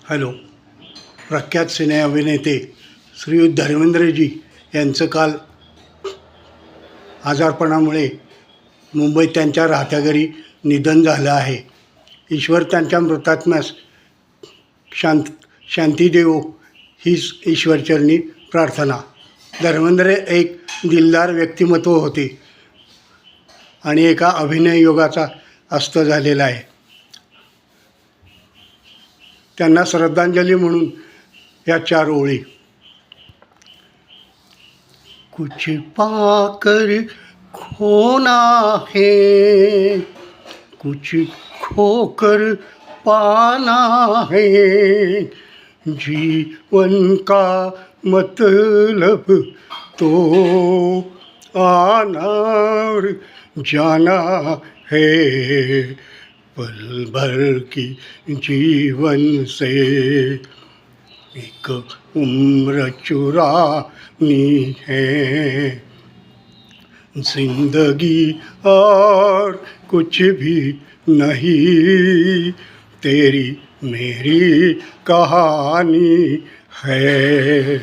Hello. प्रख्यात सिने अभिनेते श्रीयुत धर्मेंद्रजी यांचं काल आजारपणामुळे मुंबईत त्यांच्या राहत्या घरी निधन झालं आहे. ईश्वर त्यांच्या मृतात्म्यास शांती देवो हीच ईश्वरचरणी प्रार्थना. धर्मेंद्र एक दिलदार व्यक्तिमत्व होते आणि एका अभिनय योगाचा अस्त झालेला आहे. त्यांना श्रद्धांजली म्हणून या 4 ओळी. कुछ पाकर खोना है, कुछ खोकर पाना है, जीवन का मतलब तो आना और जाना है, पल भर की जीवन से एक उम्र चुरानी है, जिंदगी और कुछ भी नहीं, तेरी मेरी कहानी है.